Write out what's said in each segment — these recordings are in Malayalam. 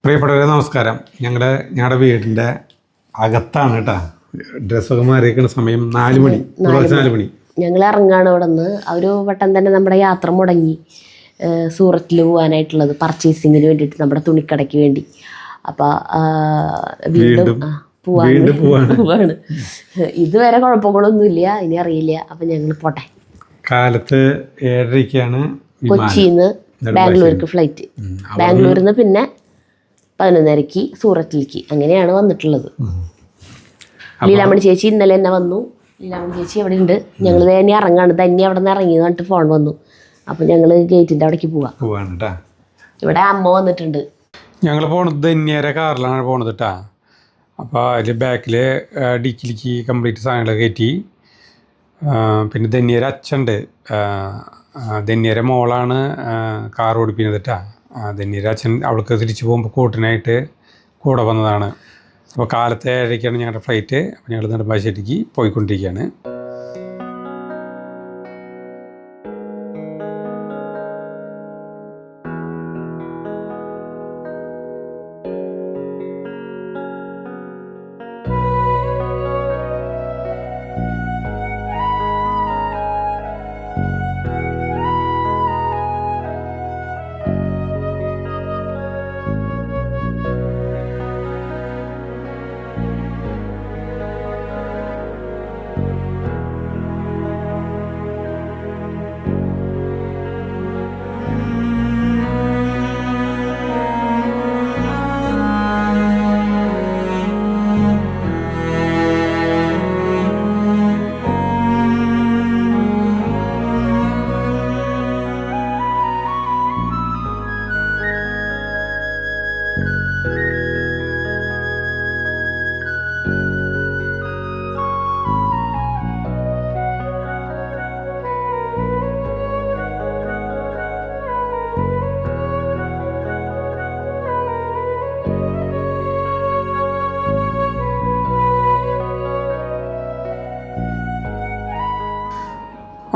പ്രിയപ്പെട്ടവരെ നമസ്കാരം. ഞങ്ങളുടെ വീടിൻ്റെ അകത്താണ് കേട്ടോ ഡ്രസ്സൊക്കെ മാറിയിരിക്കുന്ന സമയം 4 മണി. ഞങ്ങൾ ഇറങ്ങാണ് ഇവിടെ നിന്ന്. ഒരു വട്ടം തന്നെ നമ്മുടെ യാത്ര മുടങ്ങി സൂറത്തിൽ പോകാനായിട്ടുള്ളത്, പർച്ചേസിങ്ങിന് വേണ്ടിയിട്ട് നമ്മുടെ തുണിക്കടയ്ക്ക് വേണ്ടി. അപ്പം വീണ്ടും പോവാണ്. ഇതുവരെ കുഴപ്പങ്ങളൊന്നുമില്ല, ഇനി അറിയില്ല. അപ്പം ഞങ്ങൾ പോട്ടെ. കാലത്ത് 7:30-ക്കാണ് കൊച്ചിയിൽ നിന്ന് ബാംഗ്ലൂർക്ക് ഫ്ലൈറ്റ്. ബാംഗ്ലൂരിൽ നിന്ന് പിന്നെ 11:30-ക്ക് സൂറത്തിലേക്ക്. അങ്ങനെയാണ് വന്നിട്ടുള്ളത്. ലീലാമണി ചേച്ചി ഇന്നലെ തന്നെ വന്നു. ലീലാമണി ചേച്ചി അവിടെ ഉണ്ട്. ഞങ്ങൾ തന്നെ ഇറങ്ങാണ്. തന്നെ അവിടെ നിന്ന് ഇറങ്ങി എന്നിട്ട് ഫോൺ വന്നു. അപ്പം ഞങ്ങൾ ഗേറ്റിൻ്റെ അവിടേക്ക് പോവാണ് കേട്ടോ. ഇവിടെ അമ്മ വന്നിട്ടുണ്ട്. ഞങ്ങൾ പോണത് ധന്യരെ കാറിലാണ് പോണത് കേട്ടോ. അപ്പോൾ അതിൽ ബാക്കിൽ ഡിക്കിലേക്ക് കംപ്ലീറ്റ് സാധനങ്ങൾ കയറ്റി. പിന്നെ ധന്യരെ അച്ഛനുണ്ട്. ധന്യരെ മോളാണ് കാർ ഓടിപ്പിക്കുന്നത് കേട്ടോ. ധന്യരെ അച്ഛൻ അവൾക്ക് തിരിച്ചു പോകുമ്പോൾ കൂട്ടിനായിട്ട് കൂടെ വന്നതാണ്. അപ്പോൾ കാലത്തെ 7:30-ക്കാണ് ഞങ്ങളുടെ ഫ്ലൈറ്റ്. അപ്പോൾ ഞങ്ങൾ നെടുമ്പാശ്ശേരിക്ക് പോയിക്കൊണ്ടിരിക്കുകയാണ്.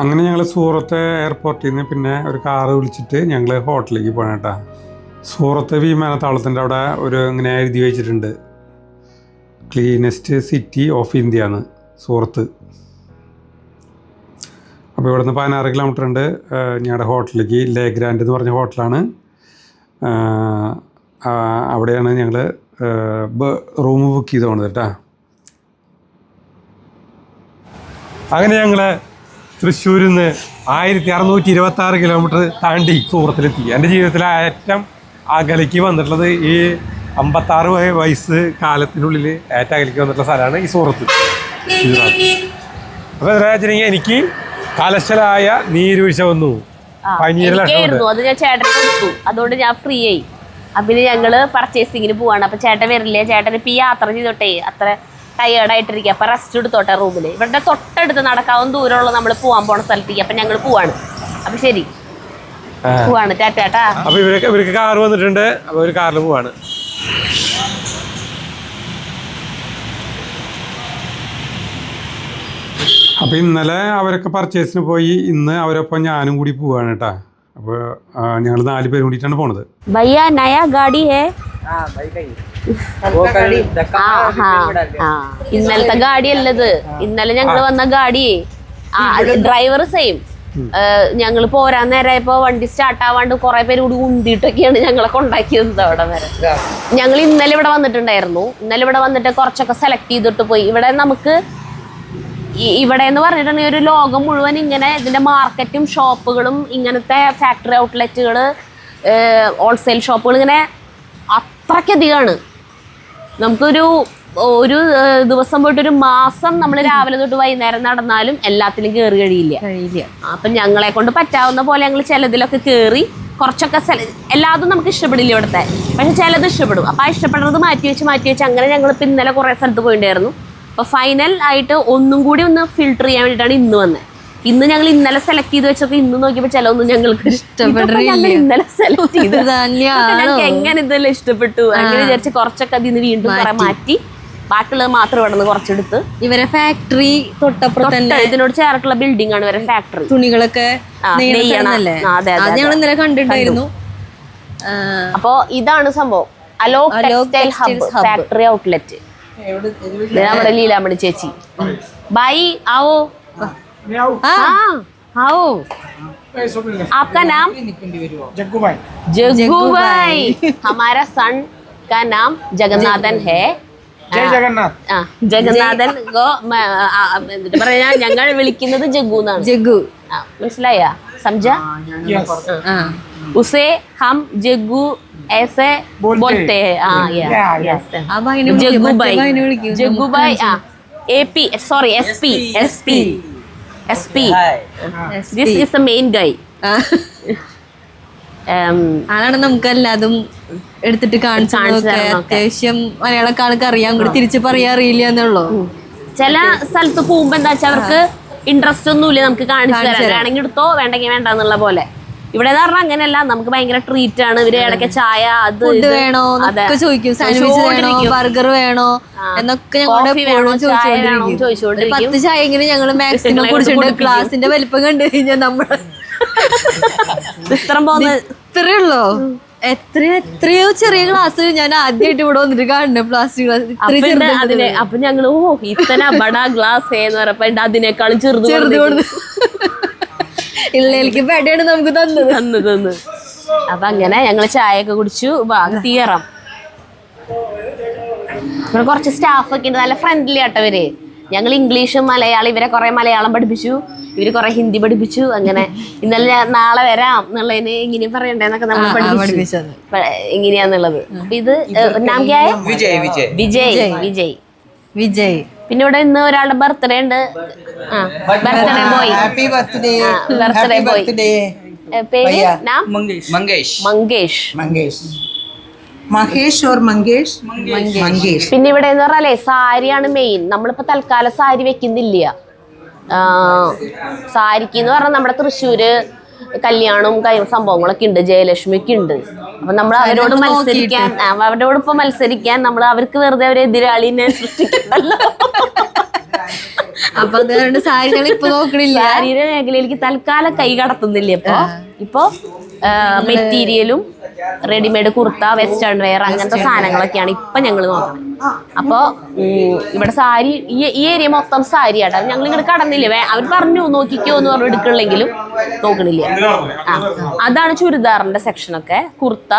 അങ്ങനെ ഞങ്ങൾ സൂറത്ത് എയർപോർട്ടിൽ നിന്ന് പിന്നെ ഒരു കാറ് വിളിച്ചിട്ട് ഞങ്ങൾ ഹോട്ടലിലേക്ക് പോകണം കേട്ടോ. സൂറത്ത് വിമാനത്താവളത്തിൻ്റെ അവിടെ ഒരു ഇങ്ങനെ എഴുതി വെച്ചിട്ടുണ്ട്, ക്ലീനസ്റ്റ് സിറ്റി ഓഫ് ഇന്ത്യ എന്ന് സൂറത്ത്. അപ്പോൾ ഇവിടെ നിന്ന് 16 കിലോമീറ്റർ ഉണ്ട് ഞങ്ങളുടെ ഹോട്ടലിലേക്ക്. ലേ ഗ്രാൻഡ് എന്ന് പറഞ്ഞ ഹോട്ടലാണ്. അവിടെയാണ് ഞങ്ങൾ റൂം ബുക്ക് ചെയ്ത് പോണത് കേട്ടോ. അങ്ങനെ ഞങ്ങൾ തൃശ്ശൂരിൽ നിന്ന് 1626 കിലോമീറ്റർ താണ്ടി സൂറത്തിലെത്തി. എൻ്റെ ജീവിതത്തിലെ ഏറ്റവും അകലേക്ക് വന്നിട്ടുള്ളത് ഈ 56 വയസ്സ് കാലത്തിനുള്ളിൽ ഏറ്റവും അകലേക്ക് വന്നിട്ടുള്ള സ്ഥലമാണ് ഈ സൂറത്ത്. അപ്പോൾ എന്താ വെച്ചിട്ടുണ്ടെങ്കിൽ എനിക്ക് കലശലായ നീരുവീഴ്ച വന്നു. അത് ഞാൻ ചേട്ടന് കൊടുത്തു, അതുകൊണ്ട് ഞാൻ ഫ്രീ ആയി. അപ്പം ഞങ്ങള് പർച്ചേസിങ്ങിന് പോവാണ്. അപ്പം ചേട്ടൻ വരില്ലേ? ചേട്ടൻ ഇപ്പം ഈ യാത്ര ചെയ്തോട്ടെ അത്ര ടയേർഡായിട്ടിരിക്കുക. അപ്പം റെസ്റ്റ് എടുത്തോട്ടെ റൂമിൽ. ഇവരുടെ തൊട്ടടുത്ത് നടക്കാവുന്ന ദൂരമുള്ള നമ്മൾ പോകാൻ പോണ സ്ഥലത്തേക്ക്. അപ്പം ഞങ്ങൾ പോവാണ്. അപ്പം ശരി, പോവാണ്. ടാറ്റാ. അപ്പോൾ ഇവർക്ക് കാർ വന്നിട്ടുണ്ട്. അപ്പോൾ ഒരു കാറിൽ പോവാണ്. അപ്പോൾ ഇന്നലെ അവരൊക്കെ പർച്ചേസിന് പോയി. ഇന്ന് അവരൊപ്പം ഞാനും കൂടി പോവാണ് കേട്ടോ. അപ്പോൾ ഞങ്ങൾ 4 പേരും കൂടിയിട്ടാണ് പോണത്. ഭയ്യ നയാ ഗാഡി ഹേ? ഇന്നലത്തെ ഗാഡി അല്ലത്, ഇന്നലെ ഞങ്ങൾ വന്ന ഗാഡി. Driver same. ഞങ്ങൾ പോരാൻ നേരമായപ്പോ വണ്ടി സ്റ്റാർട്ട് ആവാണ്ട് കുറെ പേര് കൂടി ഉന്തിയിട്ടൊക്കെയാണ് ഞങ്ങളെ കൊണ്ടാക്കിയത് അവിടെ വരെ. ഞങ്ങൾ ഇന്നലെ ഇവിടെ വന്നിട്ടുണ്ടായിരുന്നു. ഇന്നലെ ഇവിടെ വന്നിട്ട് കുറച്ചൊക്കെ സെലക്ട് ചെയ്തിട്ട് പോയി. ഇവിടെ നമുക്ക് ഇവിടെ എന്ന് പറഞ്ഞിട്ടുണ്ടെങ്കിൽ ഒരു ലോകം മുഴുവൻ ഇങ്ങനെ ഇതിന്റെ മാർക്കറ്റും ഷോപ്പുകളും ഇങ്ങനത്തെ ഫാക്ടറി ഔട്ട്ലെറ്റുകൾ, ഹോൾസെയിൽ ഷോപ്പുകൾ ഇങ്ങനെ അത്രയ്ക്കധികമാണ്. നമുക്കൊരു ദിവസം പോയിട്ട് ഒരു മാസം നമ്മൾ രാവിലെ തൊട്ട് വൈകുന്നേരം നടന്നാലും എല്ലാത്തിലും കയറി കഴിയില്ല. അപ്പം ഞങ്ങളെ കൊണ്ട് പറ്റാവുന്ന പോലെ ഞങ്ങൾ ചിലതിലൊക്കെ കയറി. കുറച്ചൊക്കെ എല്ലാതും നമുക്ക് ഇഷ്ടപ്പെടില്ല ഇവിടുത്തെ, പക്ഷെ ചിലത് ഇഷ്ടപ്പെടും. അപ്പം ആ ഇഷ്ടപ്പെടുന്നത് മാറ്റി വെച്ച് അങ്ങനെ ഞങ്ങളിപ്പോൾ ഇന്നലെ കുറേ സ്ഥലത്ത് പോയിട്ടുണ്ടായിരുന്നു. അപ്പോൾ ഫൈനൽ ആയിട്ട് ഒന്നും കൂടി ഒന്ന് ഫിൽട്ടർ ചെയ്യാൻ വേണ്ടിയിട്ടാണ് ഇന്ന് വന്നത്. ഇന്ന് ഞങ്ങൾ ഇന്നലെ സെലക്ട് ചെയ്ത് വെച്ചപ്പോൾ ഇന്ന് നോക്കിയപ്പോൾ ചിലവൊന്നും ഞങ്ങൾക്ക് ഇഷ്ടപ്പെട്ടില്ല. ഇന്നലെ സെലക്ട് ചെയ്ത് ഞങ്ങൾക്ക് എങ്ങനെ ഇതെല്ലാം ഇഷ്ടപ്പെട്ടു അങ്ങനെ വിചാരിച്ച് കുറച്ചൊക്കെ അതിന് വീണ്ടും കുറെ മാറ്റി ബാക്കിയുള്ളത് മാത്രം ഇവിടെ നിന്ന് കുറച്ചെടുത്ത്. ഇവരെ ഫാക്ടറി തൊട്ടപ്പുറത്ത് ഇതിനോട് ചേർത്തുള്ള ബിൽഡിംഗ് ആണ് ഇവരെ ഫാക്ടറി. തുണികളൊക്കെ ഞങ്ങൾ ഇന്നലെ കണ്ടിട്ടുണ്ടായിരുന്നു. അപ്പോ ഇതാണ് സംഭവം. Alok textile hub factory outlet. നമ്മുടെ ലീലാമണി ചേച്ചി. ബൈ आओ. हाँ आओ. आपका नाम? जग्गू भाई. जग्गू भाई. हमारा सन का नाम जगन्नाथन है. जय जगन्नाथ. ജഗന്നാഥൻ എന്നിട്ട് പറയാ ഞങ്ങൾ വിളിക്കുന്നത് ജഗ്ഗു എന്നാണ്. ജഗ്ഗു മനസ്സിലായ? സംജ? उसे हम जग्गू ऐसे बोलते हैं. ആ ഭായിനെ जग्गू भाई. വിളിക്കും. जग्गू भाई. AP sorry SP. This is the main guy. ആളാണ് നമുക്ക് എല്ലാതും എടുത്തിട്ട് കാണിച്ചു അത്യാവശ്യം മലയാളക്കാർക്ക് അറിയാം, കൂടി തിരിച്ചു പറയാൻ അറിയില്ല എന്നുള്ളൂ. ചില സ്ഥലത്ത് പോകുമ്പോ എന്താ വെച്ചാൽ അവർക്ക് ഇൻട്രസ്റ്റ് ഒന്നുമില്ല നമുക്ക് കാണിച്ചു തരാൻ. വേണമെങ്കിൽ എടുത്തോ വേണ്ടെങ്കിൽ വേണ്ട എന്നുള്ള പോലെ. ഇവിടെ പറഞ്ഞാൽ അങ്ങനെയല്ല, നമുക്ക് ഭയങ്കര ട്രീറ്റ് ആണ്. ഇവര് ഇടയ്ക്ക് ചായ അത് ഫുഡ് വേണോ എന്നൊക്കെ ചോദിക്കും, സാൻഡ്വിച്ച് വേണോ ബർഗർ വേണോ എന്നൊക്കെ ഞങ്ങളോട് ചോദിച്ചോണ്ടിരിക്കും. 10 ചായ എങ്ങനെ ഞങ്ങള് മാക്സിമം കുടിച്ചിട്ടുണ്ട്. ക്ലാസിന്റെ വലിപ്പം കണ്ടു കഴിഞ്ഞാൽ നമ്മള് ഇത്രയേ ഉള്ളൂ. എത്രയോ ചെറിയ ക്ലാസ് ഞാൻ ആദ്യമായിട്ട് ഇവിടെ വന്നിട്ട് കാണുന്നത്. പ്ലാസ്റ്റിക് ഗ്ലാസ് അതിനെ. അപ്പൊ ഞങ്ങള് ഇത്തന ബടാ ഗ്ലാസ് എന്ന് പറഞ്ഞപ്പോ അതിനേക്കാളും ചെറുത് ഇല്ലെങ്കിൽ പെടയാണ് നമുക്ക് തന്നു. അപ്പൊ അങ്ങനെ ഞങ്ങള് ചായ ഒക്കെ കുടിച്ചു. തീയറാം. ഇവിടെ കുറച്ച് സ്റ്റാഫ് ഒക്കെ ഉണ്ട്, നല്ല ഫ്രണ്ട്ലി ആട്ടവര്. ഞങ്ങൾ ഇംഗ്ലീഷും മലയാളം, ഇവരെ കുറെ മലയാളം പഠിപ്പിച്ചു, ഇവര് കുറെ ഹിന്ദി പഠിപ്പിച്ചു. അങ്ങനെ ഇന്നലെ നാളെ വരാം എന്നുള്ളതിന് ഇങ്ങനെ പറയണ്ടേന്നൊക്കെ നമ്മൾ പഠിപ്പിച്ചു എങ്ങനെയാന്നുള്ളത്. അപ്പൊ ഇത് നാം ക്യായ? വിജയ്. പിന്നെ ഇവിടെ ഇന്ന് ഒരാളുടെ ബർത്ത്ഡേ ഉണ്ട്. Birthday boy. Birthday boy. പേര് നാം മംഗേഷ്. പിന്നെ ഇവിടെ എന്ന് പറഞ്ഞാലേ സാരിയാണ് മെയിൻ. നമ്മളിപ്പോ തൽക്കാലം സാരി വെക്കുന്നില്ല. സാരിക്ക് എന്ന് പറഞ്ഞാൽ നമ്മുടെ തൃശ്ശൂര് കല്യാണവും സംഭവങ്ങളൊക്കെ ഉണ്ട്, ജയലക്ഷ്മിയൊക്കെ ഉണ്ട്. അപ്പൊ നമ്മൾ അവരോട് മത്സരിക്കാൻ നമ്മൾ അവർക്ക് വെറുതെ ഒരു എതിരാളിനെ സൃഷ്ടിക്കണ്ടല്ലോ. അപ്പൊ അതുകൊണ്ട് സാരികൾ ഇപ്പൊ നോക്കണില്ല. സാരിയുടെ മേഖലയിലേക്ക് തൽക്കാലം കൈ കടത്തുന്നില്ല. ഇപ്പൊ മെറ്റീരിയലും റെഡിമെയ്ഡ് കുർത്ത, വെസ്റ്റേൺ വെയർ അങ്ങനത്തെ സാധനങ്ങളൊക്കെയാണ് ഇപ്പൊ ഞങ്ങൾ നോക്കുന്നത്. അപ്പൊ ഇവിടെ സാരി ഈ ഏരിയ മൊത്തം സാരി ആട്ടോ. ഞങ്ങൾ ഇങ്ങോട്ട് കടന്നില്ലേ, അവർ പറഞ്ഞു നോക്കിക്കോ എന്ന് പറഞ്ഞു എടുക്കണില്ലെങ്കിലും നോക്കണില്ല. അതാണ് ചുരിദാറിന്റെ സെക്ഷനൊക്കെ. കുർത്ത,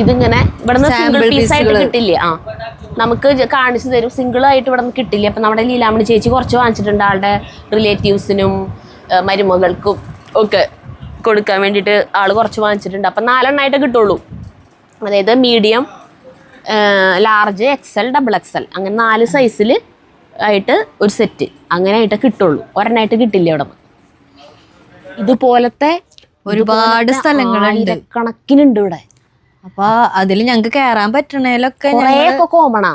ഇതിങ്ങനെ ഇവിടുന്ന് സിംഗിൾ പീസ് ആയിട്ട് കിട്ടില്ല. നമുക്ക് കാണിച്ചു തരും, സിംഗിൾ ആയിട്ട് ഇവിടെ നിന്ന് കിട്ടില്ല. അപ്പൊ നമ്മുടെ ലീലാമണി ചേച്ചി കുറച്ച് വാങ്ങിച്ചിട്ടുണ്ട്, ആളുടെ റിലേറ്റീവ്സിനും മരുമകൾക്കും ഒക്കെ കൊടുക്കാൻ വേണ്ടിയിട്ട് ആള് കുറച്ച് വാങ്ങിച്ചിട്ടുണ്ട്. അപ്പം 4 എണ്ണമായിട്ട് കിട്ടുള്ളൂ. അതായത് മീഡിയം, ലാർജ്, XL, XXL അങ്ങനെ 4 സൈസിൽ ആയിട്ട് ഒരു സെറ്റ് അങ്ങനെ ആയിട്ട് കിട്ടുള്ളൂ. ഒരെണ്ണമായിട്ട് കിട്ടില്ല ഇവിടെ. ഇതുപോലത്തെ ഒരുപാട് സ്ഥലങ്ങളുണ്ട്, കണക്കിനുണ്ട് ഇവിടെ. അപ്പൊ അതിൽ ഞങ്ങക്ക് കയറാൻ പറ്റണേലൊക്കെ കുറേയൊക്കെ കോമണാ.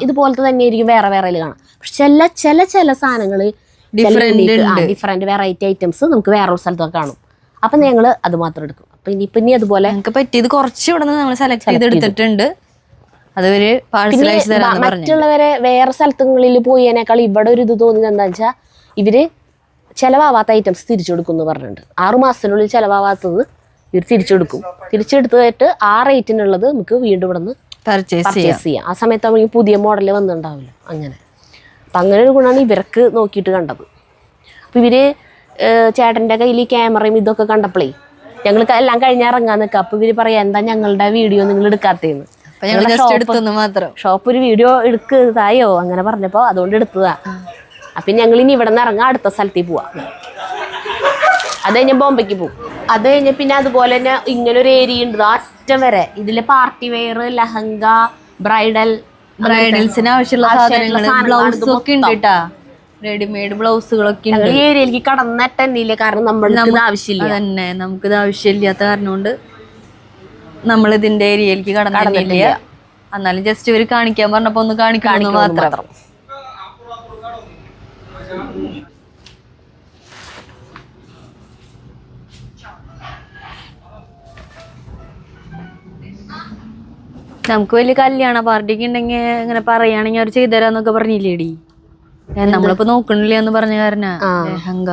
ഇതുപോലത്തെ തന്നെ ആയിരിക്കും വേറെ വേറെ കാണാം. പക്ഷെ ചില സാധനങ്ങള് ഡിഫറെന്റ് വെറൈറ്റി ഐറ്റംസ് നമുക്ക് വേറെ സ്ഥലത്തൊക്കെ കാണും. അപ്പൊ ഞങ്ങള് അത് മാത്രം എടുക്കും. അപ്പൊ ഇനി അതുപോലെ ഞങ്ങൾക്ക് പറ്റിയത് കുറച്ച് ഇവിടെ നിന്ന് നമ്മൾ സെലക്ട് ചെയ്ത് എടുത്തിട്ടുണ്ട്. അതൊരു മറ്റുള്ളവരെ വേറെ സ്ഥലങ്ങളിൽ പോയതിനേക്കാൾ ഇവിടെ ഒരു ഇത് തോന്നിയത് എന്താ വെച്ചാൽ ഇവര് ചെലവാവാത്ത ഐറ്റംസ് തിരിച്ചു കൊടുക്കും എന്ന് പറഞ്ഞിട്ടുണ്ട്. 6 മാസത്തിനുള്ളിൽ ചെലവാവാത്തത് ഇവർ തിരിച്ചെടുക്കും. തിരിച്ചെടുത്തിട്ട് ആ റേറ്റിനുള്ളത് നമുക്ക് വീണ്ടും ഇവിടെ നിന്ന് പർച്ചേസ് ചെയ്യാം. ആ സമയത്ത് നമുക്ക് പുതിയ മോഡല് വന്നിട്ടുണ്ടാവില്ല. അങ്ങനെ അപ്പം അങ്ങനെ ഒരു ഗുണമാണ് ഇവർക്ക് നോക്കിയിട്ട് കണ്ടത്. അപ്പം ഇവര് ചേട്ടൻ്റെ കയ്യിൽ ക്യാമറയും ഇതൊക്കെ കണ്ടപ്പോഴേ ഞങ്ങൾ എല്ലാം കഴിഞ്ഞിറങ്ങാൻ നിൽക്കുക. അപ്പം ഇവര് പറയാം, എന്താ ഞങ്ങളുടെ വീഡിയോ നിങ്ങൾ എടുക്കാത്തേന്ന്. ഷോപ്പ് ഒരു വീഡിയോ എടുക്കതായോ അങ്ങനെ പറഞ്ഞപ്പോൾ അതുകൊണ്ട് എടുത്തതാ. അപ്പം ഞങ്ങൾ ഇനി ഇവിടെ നിന്ന് ഇറങ്ങാം, അടുത്ത സ്ഥലത്തേക്ക് പോവാം. അത് കഴിഞ്ഞ് ബോംബെക്ക് പോകും. അത് കഴിഞ്ഞ് പിന്നെ അതുപോലെ തന്നെ ഇങ്ങനൊരു ഏരിയ ഉണ്ട് അറ്റം വരെ. ഇതില് പാർട്ടി വെയർ, ലഹങ്ക, ബ്രൈഡൽസിന് ആവശ്യമുള്ള സാധനങ്ങൾ, ബ്ലൗസ് ഒക്കെ ഉണ്ട് കേട്ടാ. റെഡിമെയ്ഡ് ബ്ലൗസുകളൊക്കെ ഉണ്ട്. ഈ ഏരിയയിലേക്ക് കടന്നിട്ടില്ല, കാരണം നമ്മൾക്ക് ആവശ്യമില്ല. തന്നെ നമുക്കിത് ആവശ്യമില്ലാത്ത കാരണം കൊണ്ട് നമ്മൾ ഇതിന്റെ ഏരിയയിലേക്ക് കടന്നിട്ടില്ല. എന്നാലും ജസ്റ്റ് ഇവര് കാണിക്കാൻ പറഞ്ഞപ്പോ ഒന്ന് കാണിക്കണം മാത്രം. നമുക്ക് വലിയ കല്യാണ പാർട്ടിക്ക് ഉണ്ടെങ്കിൽ ഇങ്ങനെ പറയുകയാണെങ്കിൽ അവർ ചെയ്തുതരാന്നൊക്കെ പറഞ്ഞില്ലേടി. നമ്മളിപ്പോ നോക്കണില്ല എന്ന് പറഞ്ഞ കാരണ ലഹങ്ക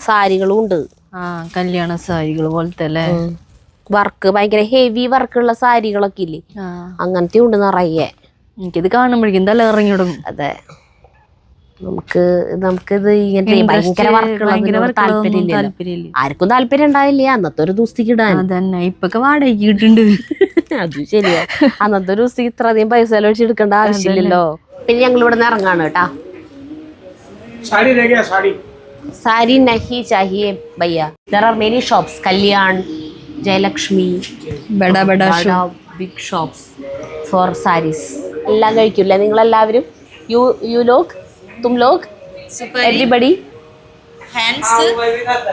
സാരികളും ഉണ്ട്. കല്യാണ സാരികൾ പോലത്തെ അല്ലേ, വർക്ക് ഭയങ്കര ഹെവി വർക്കുള്ള സാരികളൊക്കെ ഇല്ലേ, അങ്ങനത്തെ ഉണ്ട് നിറയെ. എനിക്കിത് കാണുമ്പോഴേക്കും തല ഇറങ്ങി തുടങ്ങും. അതെ, നമുക്കിത് ഇങ്ങനെ ഭയങ്കര വർക്കുള്ള താല്പര്യമില്ല, ആർക്കും താല്പര്യം ഉണ്ടാവില്ല അന്നത്തെ ഒരു ദിവസത്തേക്ക് ഇടാൻ. അതന്നെ ഇപ്പൊക്കെ വാടകയ്ക്ക് ഇട്ടുണ്ട്. അത് ശരിയാ, അന്നത്തെ ഒരു ദിവസത്തേക്ക് ഇത്ര അധികം പൈസ എടുക്കേണ്ട ആവശ്യമില്ലല്ലോ. പിന്നെ ഞങ്ങൾ ഇവിടെ നിന്ന് ഇറങ്ങാണ് കേട്ടാ. സാരി നഹി ചാഹിയെ ഭയ്യ. There are many shops. Kalyan, Jayalakshmi, big shops for sarees. എല്ലാം കഴിക്കില്ല നിങ്ങളെല്ലാവരും? You लोग, तुम लोग, everybody.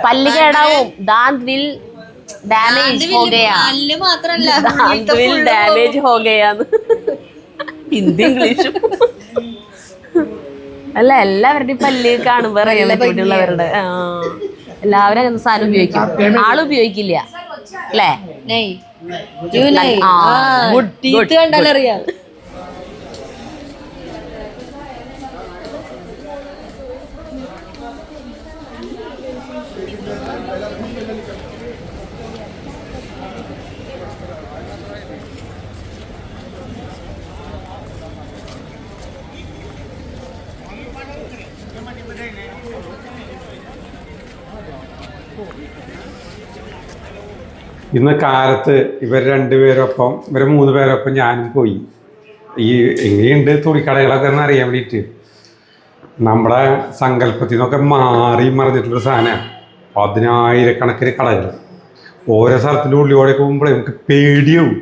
പല്ല് കേടാവും. दांत will damage हो गया. दांत will damage हो गया. ഹിന്ദി ഇംഗ്ലീഷും അല്ല, എല്ലാവരുടെയും പല്ല് കാണുമ്പോ അറിയാൻ പറ്റിയിട്ടുള്ളവരുടെ. എല്ലാവരും അങ്ങനത്തെ സാധനം ഉപയോഗിക്കും, ആളുപയോഗിക്കില്ല അല്ലേ? കണ്ടാലറിയാം. ഇന്ന് കാലത്ത് ഇവർ 2 പേരൊപ്പം, ഇവർ 3 പേരൊപ്പം ഞാനും പോയി. ഈ എങ്ങനെയുണ്ട് തുണിക്കടകളൊക്കെ എന്ന് അറിയാൻ വേണ്ടിയിട്ട്. നമ്മുടെ സങ്കല്പത്തിൽ നിന്നൊക്കെ മാറി മറിഞ്ഞിട്ടുള്ളൊരു സാധനമാണ്. 10,000-കണക്കിന് കടകൾ. ഓരോ സ്ഥലത്തിൻ്റെ ഉള്ളിലൂടെ പോകുമ്പോഴേ നമുക്ക് പേടിയാവും.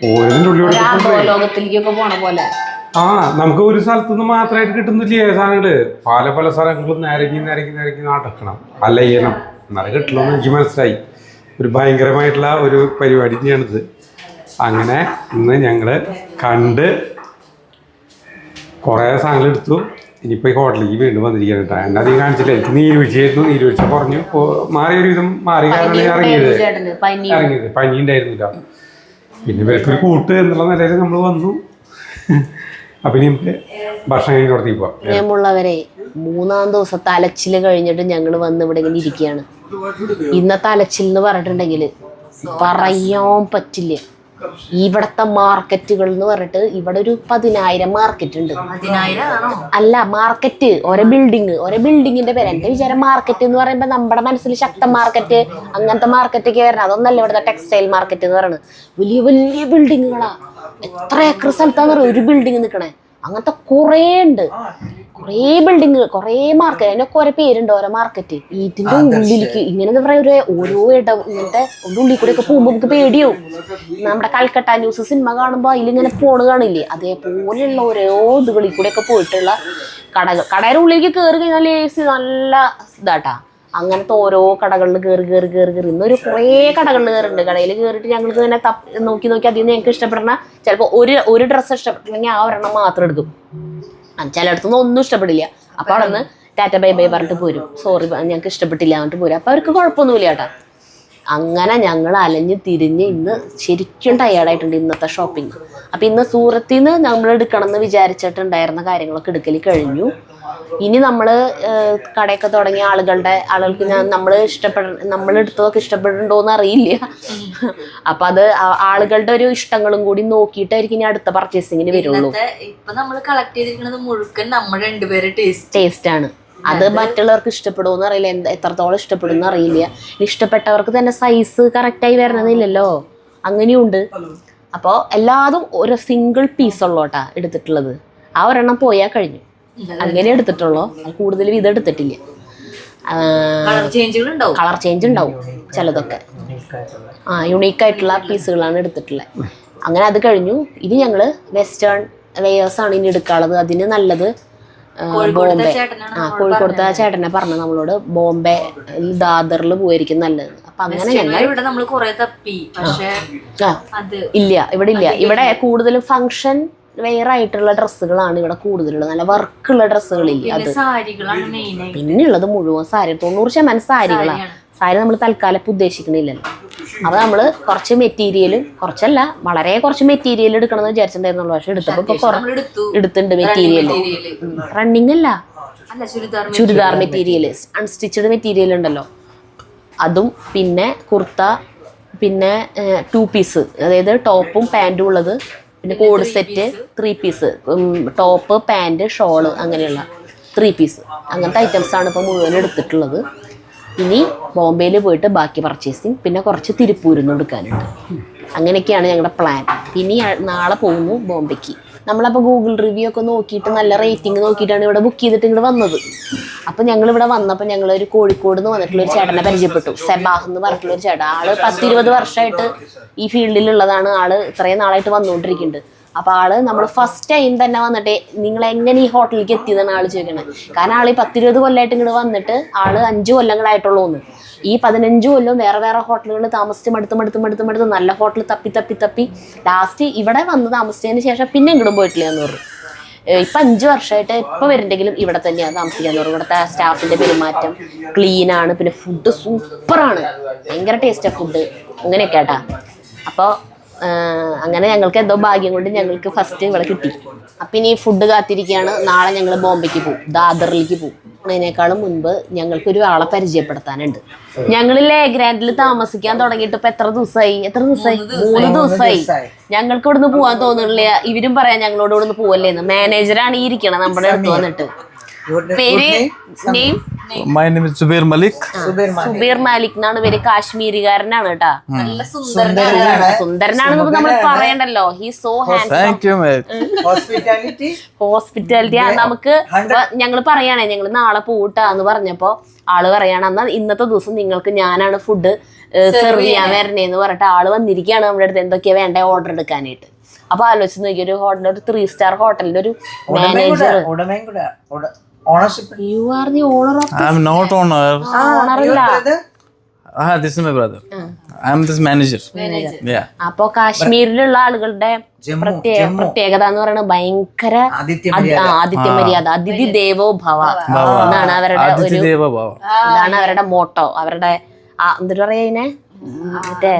ഓരോതിൻ്റെ ഉള്ളിലൂടെ നമുക്ക് ഒരു സ്ഥലത്തുനിന്ന് മാത്രമായിട്ട് കിട്ടുന്നില്ലേ സാധനങ്ങൾ. പല പല സ്ഥലങ്ങളും നിരങ്ങി നടക്കണം, അലയണം, എന്നാലും കിട്ടുള്ളൂ എന്ന് എനിക്ക് മനസ്സിലായി. ഒരു ഭയങ്കരമായിട്ടുള്ള ഒരു പരിപാടി തന്നെയാണിത്. അങ്ങനെ ഇന്ന് ഞങ്ങൾ കണ്ട് കുറേ സാധനങ്ങൾ എടുത്തു. ഇനിയിപ്പോൾ ഈ ഹോട്ടലിലേക്ക് വീണ്ടും വന്നിരിക്കുകയാണ് കേട്ടോ. എന്നെ അധികം കാണിച്ചില്ല, എനിക്ക് നീരുവീഴ്ചയായിരുന്നു. നീരുവീഴ്ച കുറഞ്ഞു മാറിയൊരു വിധം മാറി കാരണം ഇറങ്ങിയത് പനി ഉണ്ടായിരുന്നില്ല. പിന്നെ ഇവർക്കൊരു കൂട്ട് എന്നുള്ള നിലയിൽ നമ്മൾ വന്നു. അപ്പം ഇനി നമുക്ക് ഭക്ഷണം കഴിഞ്ഞ് പുറത്തേക്ക് പോവാം. പ്രിയമുള്ളവരെ, 3-ാം ദിവസത്തെ അലച്ചിൽ കഴിഞ്ഞിട്ട് ഞങ്ങൾ വന്ന് ഇവിടെ ഇങ്ങനെ ഇരിക്കുകയാണ്. ഇന്നത്തെ അലച്ചിൽ എന്ന് പറഞ്ഞിട്ടുണ്ടെങ്കിൽ പറയാൻ പറ്റില്ല. ഇവിടത്തെ മാർക്കറ്റുകൾ എന്ന് പറഞ്ഞിട്ട് ഇവിടെ ഒരു 10,000 മാർക്കറ്റ് ഉണ്ട്. അല്ല, മാർക്കറ്റ് ഓരോ ബിൽഡിങ്ങിന്റെ പേര്. എന്റെ വിചാരം മാർക്കറ്റ് എന്ന് പറയുമ്പോൾ നമ്മുടെ മനസ്സിൽ ശക്ത മാർക്കറ്റ് അങ്ങനത്തെ മാർക്കറ്റൊക്കെ വരണം. അതൊന്നല്ല ഇവിടുത്തെ ടെക്സ്റ്റൈൽ മാർക്കറ്റ് എന്ന് പറയുന്നത്. വലിയ വലിയ ബിൽഡിങ്ങുകളാ. എത്ര ഏക്കർ സ്ഥലത്താന്ന് പറയും ഒരു ബിൽഡിങ് നിൽക്കണേ. അങ്ങനത്തെ കുറേ ഉണ്ട്, കുറേ ബിൽഡിങ്, കുറേ മാർക്കറ്റ്. അതിനൊക്കെ ഓരോ പേരുണ്ട്, ഓരോ മാർക്കറ്റ്. ഇതിന്റെ ഉള്ളിലേക്ക് ഇങ്ങനെ എന്താ പറയാ, ഓരോ ഇങ്ങനത്തെ ഉള്ളിൽ കൂടെ ഒക്കെ പോകുമ്പോൾ നമുക്ക് പേടിയാവും. നമ്മുടെ കൽക്കട്ട ന്യൂസ് സിനിമ കാണുമ്പോൾ അതിലിങ്ങനെ പോണ് കാണില്ലേ, അതേപോലെയുള്ള ഓരോ ഇതുകളിൽ കൂടെ ഒക്കെ പോയിട്ടുള്ള കടയുടെ ഉള്ളിലേക്ക് കയറി കഴിഞ്ഞാൽ നല്ല ഇതാട്ടാ. അങ്ങനത്തെ ഓരോ കടകളിൽ കയറി ഇന്നൊരു കുറേ കടകളിൽ കയറുന്നുണ്ട്. കടയിൽ കയറിയിട്ട് ഞങ്ങൾക്ക് ഇങ്ങനെ നോക്കി അതിൽ നിന്ന് ഞങ്ങൾക്ക് ഇഷ്ടപ്പെടുന്ന ചിലപ്പോൾ ഒരു ഡ്രസ്സ് ഇഷ്ടപ്പെട്ടില്ലെങ്കിൽ ആ ഒരെണ്ണം മാത്രം എടുക്കും. ചിലയിടത്തുനിന്ന് ഒന്നും ഇഷ്ടപ്പെടില്ല. അപ്പോൾ അവിടെ നിന്ന് ടാറ്റ ബൈ ബൈ പറഞ്ഞിട്ട് പോരും. സോറി ഞങ്ങൾക്ക് ഇഷ്ടപ്പെട്ടില്ല എന്നിട്ട് പോരും. അപ്പോൾ അവർക്ക് കുഴപ്പമൊന്നുമില്ല കേട്ടോ. അങ്ങനെ ഞങ്ങൾ അലഞ്ഞ് തിരിഞ്ഞ് ഇന്ന് ശരിക്കും ടയേർഡായിട്ടുണ്ട് ഇന്നത്തെ ഷോപ്പിംഗ്. അപ്പം ഇന്ന് സൂറത്തിൽ നിന്ന് നമ്മൾ എടുക്കണം എന്ന് വിചാരിച്ചിട്ടുണ്ടായിരുന്ന കാര്യങ്ങളൊക്കെ എടുക്കൽ കഴിഞ്ഞു. ഇനി നമ്മൾ കടയൊക്കെ തുടങ്ങിയ ആളുകൾക്ക് നമ്മൾ എടുത്തതൊക്കെ ഇഷ്ടപ്പെടുന്നുണ്ടോ എന്ന് അറിയില്ല. അപ്പം അത് ആളുകളുടെ ഒരു ഇഷ്ടങ്ങളും കൂടി നോക്കിയിട്ടായിരിക്കും ഇനി അടുത്ത പർച്ചേസിങ്ങിന് വരുള്ളൂ. ഇപ്പൊ നമ്മൾ കളക്ട് ചെയ്തിരിക്കുന്നത് മുഴുവൻ നമ്മുടെ രണ്ടുപേരുടെ ടേസ്റ്റ് ആണ്. അത് മറ്റുള്ളവർക്ക് ഇഷ്ടപ്പെടുമെന്ന് അറിയില്ല, എത്രത്തോളം ഇഷ്ടപ്പെടുമെന്ന് അറിയില്ല. ഇഷ്ടപ്പെട്ടവർക്ക് തന്നെ സൈസ് കറക്റ്റായി വരണമെന്നില്ലല്ലോ, അങ്ങനെയുണ്ട്. അപ്പോൾ എല്ലാതും ഒരു സിംഗിൾ പീസ് ഉള്ളോട്ടാ എടുത്തിട്ടുള്ളത്. ആ ഒരെണ്ണം പോയാൽ കഴിഞ്ഞു, അങ്ങനെ എടുത്തിട്ടുള്ളൂ. കൂടുതലും ഇത് എടുത്തിട്ടില്ല. കളർ ചേഞ്ച് ഉണ്ടാവും ചിലതൊക്കെ. യുണീക്കായിട്ടുള്ള പീസുകളാണ് എടുത്തിട്ടുള്ളത്. അങ്ങനെ അത് കഴിഞ്ഞു. ഇനി ഞങ്ങൾ വെസ്റ്റേൺ വെയേഴ്സാണ് ഇനി എടുക്കാനുള്ളത്. അതിന് നല്ലത് ബോംബെ. കോഴിക്കോടത്തെ ചേട്ടനെ പറഞ്ഞു നമ്മളോട് ബോംബെ ദാദറിൽ പോയിരിക്കും നല്ലത്. അപ്പൊ അങ്ങനെ ഞങ്ങൾ ഇല്ല, ഇവിടെ ഇല്ല. ഇവിടെ കൂടുതലും ഫങ്ഷൻ വെയർ ആയിട്ടുള്ള ഡ്രസ്സുകളാണ് ഇവിടെ കൂടുതലുള്ളത്. നല്ല വർക്കുള്ള ഡ്രസ്സുകളില്ല. അത് പിന്നെയുള്ളത് മുഴുവൻ സാരി, 90% സാരികളാണ്. സാരി നമ്മൾ തൽക്കാലം ഉദ്ദേശിക്കണില്ലല്ലോ. അപ്പൊ നമ്മള് കുറച്ച് മെറ്റീരിയലും, കുറച്ചല്ല വളരെ കുറച്ച് മെറ്റീരിയൽ എടുക്കണമെന്ന് വിചാരിച്ചിട്ടുണ്ടായിരുന്നുള്ളൂ. പക്ഷെ എടുത്തപ്പോ എടുത്തിട്ടുണ്ട് മെറ്റീരിയൽ. റണ്ണിങ് അല്ല, ചുരിദാർ മെറ്റീരിയൽ, അൺസ്റ്റിച്ചഡ് മെറ്റീരിയൽ ഉണ്ടല്ലോ, അതും പിന്നെ കുർത്ത, പിന്നെ 2 പീസ്, അതായത് ടോപ്പും പാൻറ്റും ഉള്ളത്, പിന്നെ coord set 3 piece, top pant shawl അങ്ങനെയുള്ള 3 പീസ്, അങ്ങനത്തെ ഐറ്റംസാണ് ഇപ്പോൾ മുഴുവൻ എടുത്തിട്ടുള്ളത്. ഇനി ബോംബെയിൽ പോയിട്ട് ബാക്കി പർച്ചേസിങ്, പിന്നെ കുറച്ച് തിരുപ്പൂരിൽ നിന്ന് എടുക്കാനുണ്ട്. അങ്ങനെയൊക്കെയാണ് ഞങ്ങളുടെ പ്ലാൻ. ഇനി നാളെ പോകുന്നു ബോംബെക്ക്. നമ്മളപ്പോൾ ഗൂഗിൾ റിവ്യൂ ഒക്കെ നോക്കിയിട്ട് നല്ല റേറ്റിംഗ് നോക്കിയിട്ടാണ് ഇവിടെ ബുക്ക് ചെയ്തിട്ട് ഇങ്ങോട്ട് വന്നത്. അപ്പം ഞങ്ങളിവിടെ വന്നപ്പോൾ ഞങ്ങളൊരു കോഴിക്കോട് നിന്ന് വന്നിട്ടുള്ളൊരു ചേട്ടനെ പരിചയപ്പെട്ടു. സെബാഹ് എന്ന് പറഞ്ഞിട്ടുള്ളൊരു ചേട്ടൻ. ആള് 10-20 വർഷമായിട്ട് ഈ ഫീൽഡിലുള്ളതാണ്. ആള് ഇത്രയും നാളായിട്ട് വന്നുകൊണ്ടിരിക്കുന്നുണ്ട്. അപ്പോൾ ആള് നമ്മൾ ഫസ്റ്റ് ടൈം തന്നെ വന്നിട്ട് നിങ്ങൾ എങ്ങനെ ഈ ഹോട്ടലിലേക്ക് എത്തിയതാണ് ആള് ചോദിക്കണത്. കാരണം ആൾ ഈ 10-20 കൊല്ലമായിട്ട് ഇങ്ങോട്ട് വന്നിട്ട് ആള് 5 കൊല്ലങ്ങളായിട്ടുള്ളൂ. ഈ 15 കൊല്ലം വേറെ വേറെ ഹോട്ടലുകളിൽ താമസിച്ച് മടുത്ത് നല്ല ഹോട്ടൽ തപ്പി ലാസ്റ്റ് ഇവിടെ വന്ന് താമസിച്ചതിന് ശേഷം പിന്നെ ഇങ്ങോട്ടും പോയിട്ടില്ല എന്ന് പറഞ്ഞു. ഇപ്പം 5 വർഷമായിട്ട് എപ്പോൾ വരുന്നുണ്ടെങ്കിലും ഇവിടെ തന്നെയാണ് താമസിക്കാന്ന് പറഞ്ഞു. ഇവിടുത്തെ സ്റ്റാഫിൻ്റെ പെരുമാറ്റം ക്ലീനാണ്, പിന്നെ ഫുഡ് സൂപ്പറാണ്, ഭയങ്കര ടേസ്റ്റാണ് ഫുഡ്, അങ്ങനെയൊക്കെ കേട്ടാ. അപ്പോൾ അങ്ങനെ ഞങ്ങൾക്ക് എന്തോ ഭാഗ്യം കൊണ്ട് ഞങ്ങൾക്ക് ഫസ്റ്റ് ഇവിടെ കിട്ടി. അപ്പം ഇനി ഫുഡ് കാത്തിരിക്കുകയാണ്. നാളെ ഞങ്ങൾ ബോംബെക്ക് പോകും, ദാദറിലേക്ക് പോകും. അതിനേക്കാളും മുൻപ് ഞങ്ങൾക്കൊരു ആളെ പരിചയപ്പെടുത്താനുണ്ട്. ഞങ്ങൾ ലേ ഗ്രാൻഡിൽ താമസിക്കാൻ തുടങ്ങിയിട്ട് ഇപ്പം എത്ര ദിവസമായി? 3 ദിവസമായി. ഞങ്ങൾക്ക് ഇവിടുന്ന് പോകാൻ തോന്നുന്നില്ല. ഇവരും പറയാം ഞങ്ങളോട് ഇവിടുന്ന് പോവല്ലേന്ന്. മാനേജറാണ് ഈ ഇരിക്കണം നമ്മുടെ അടുത്ത് വന്നിട്ട്. പേര് name? My name is Zubair Malik. Subeer Malik എന്നാണ് പേര്. കാശ്മീരികാരനാണ് കേട്ടാ. സുന്ദരനാണെന്ന് നമ്മൾ പറയണ്ടല്ലോ. He so handsome. Thank you, mate. Hospitality നമുക്ക് ഞങ്ങൾ പറയാണേ ഞങ്ങൾ നാളെ പോട്ടാന്ന് പറഞ്ഞപ്പോ ആള് പറയാണ് എന്നാ ഇന്നത്തെ ദിവസം നിങ്ങൾക്ക് ഞാനാണ് ഫുഡ് സെർവ് ചെയ്യാൻ വരണേന്ന് പറഞ്ഞിട്ട് ആള് വന്നിരിക്കുകയാണ് നമ്മുടെ അടുത്ത് എന്തൊക്കെയാ വേണ്ട ഓർഡർ എടുക്കാനായിട്ട്. അപ്പൊ ആലോചിച്ച് നോക്കി, ഒരു ഹോട്ടലിൽ, ഒരു 3 സ്റ്റാർ ഹോട്ടലിന്റെ ഒരു manager. You are the owner of this? I'm not owner. Owner. This is my brother. I'm this manager. Yeah. അപ്പൊ കാശ്മീരിലുള്ള ആളുകളുടെ പ്രത്യേകത എന്ന് പറയുന്നത് ഭയങ്കര ആതിഥ്യ മര്യാദ. അതിഥി ദേവോ ഭവ എന്നാണ് അവരുടെ ഇതാണ് അവരുടെ മോട്ടോ. അവരുടെ എന്താ പറയാ ഇതിനെ, മറ്റേ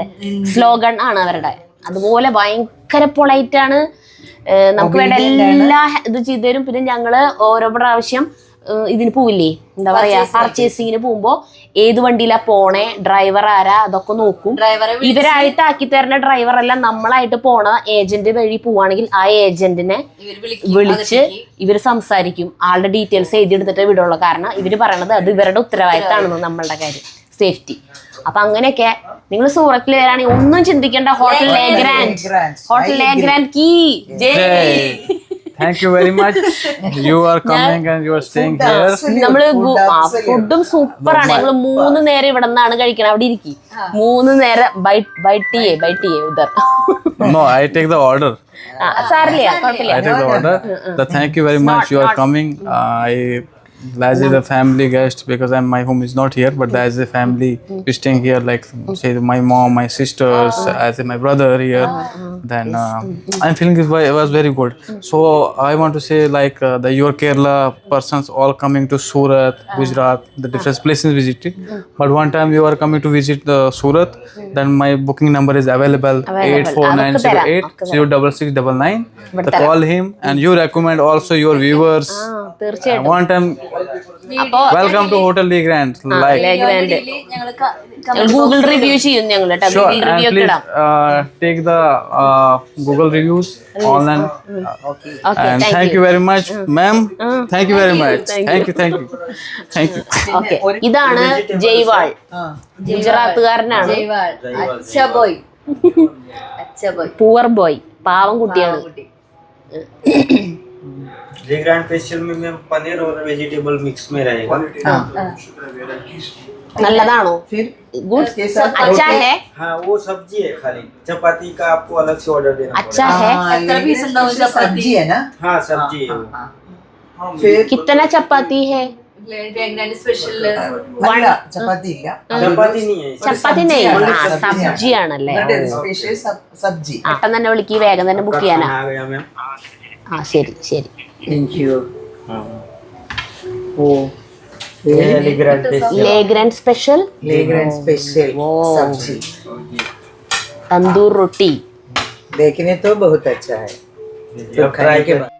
സ്ലോഗൺ ആണ് അവരുടെ. അതുപോലെ ഭയങ്കര പൊളൈറ്റ് ആണ്. നമുക്ക് വേണ്ട എല്ലാ ഇത് ചെയ്തു തരും. പിന്നെ ഞങ്ങള് ഓരോ പ്രാവശ്യം ഇതിന് പോവില്ലേ, എന്താ പറയാ, പർച്ചേസിങ്ങിന് പോകുമ്പോ ഏത് വണ്ടിയിലാ പോണേ, ഡ്രൈവർ ആരാ, അതൊക്കെ നോക്കും. ഇവരായിട്ട് ആക്കി തരുന്ന ഡ്രൈവർ അല്ല, നമ്മളായിട്ട് പോണ ഏജന്റ് വഴി പോവാണെങ്കിൽ ആ ഏജന്റിനെ വിളിച്ച് ഇവര് സംസാരിക്കും. ആളുടെ ഡീറ്റെയിൽസ് എഴുതിയെടുത്തിട്ട് വിടുള്ളൂ. കാരണം ഇവര് പറയണത് അത് ഇവരുടെ ഉത്തരവാദിത്തമാണെന്ന്, നമ്മളുടെ കാര്യം സേഫ്റ്റി. അപ്പൊ അങ്ങനെയൊക്കെ നിങ്ങൾ സൂറത്തിൽ വരാണെങ്കിൽ ഒന്നും ചിന്തിക്കേണ്ട. ഹോട്ടൽ ലേ ഗ്രാൻഡ് കീ ജയ്. Thank you very much. You are coming and you are staying here. നമ്മള് ഫുഡും സൂപ്പറാണ്. ഞങ്ങള് 3 നേരം ഇവിടെ നിന്നാണ് കഴിക്കണം. അവിടെ ഇരിക്കും 3 നേരം ബൈറ്റിയേ ഉദർ. No, I take the order. സാറില്ല, കുഴപ്പമില്ല. I take the order. Thank you very much. You are coming. As is a family guest, because my home is not here, but as a family we staying here, like say my mom, my sisters, as my brother here. Then I'm feeling it was very good. So I want to say like your Kerala persons all coming to Surat, Gujarat, the different places visited. But one time you are coming to visit the Surat, then my booking number is available 84908 06699. Call him and you recommend also your viewers. One time welcome to Hotel Le Grand. Like Google review ചെയ്യും ഞങ്ങൾ കേട്ടോ. Google review ഒക്കെ ഇടാം. Take the Google reviews online. Okay, and thank you very much, ma'am. Thank you very much. Thank you. Okay, ഇതാണ് ജയ്വാൾ. ഗുജറാത്തുകാരനാണ്. പൂവർ ബോയ്, പാവം കുട്ടിയാണ്. ले ग्रैंड स्पेशल में मैम पनीर और वेजिटेबल मिक्स में रहेगा. नल्लादानो गुड अच्छा है. हाँ वो सब्जी है, खाली चपाती का आपको अलग से ऑर्डर देना. अच्छा है. सब्जी है ना? हाँ सब्जी है. फिर कितना चपाती है? ചപ്പാത്തി नहीं സബ്ജിയാണല്ലേ. സബ്ജി പെട്ടെന്ന് തന്നെ വിളിക്ക്, വേഗം തന്നെ ബുക്ക് ചെയ്യാനാ. ആ ശരി. Thank you. ले ग्रैंड स्पेशल सब्जी, तंदूर रोटी देखने तो बहुत अच्छा है. तो खाने के बाद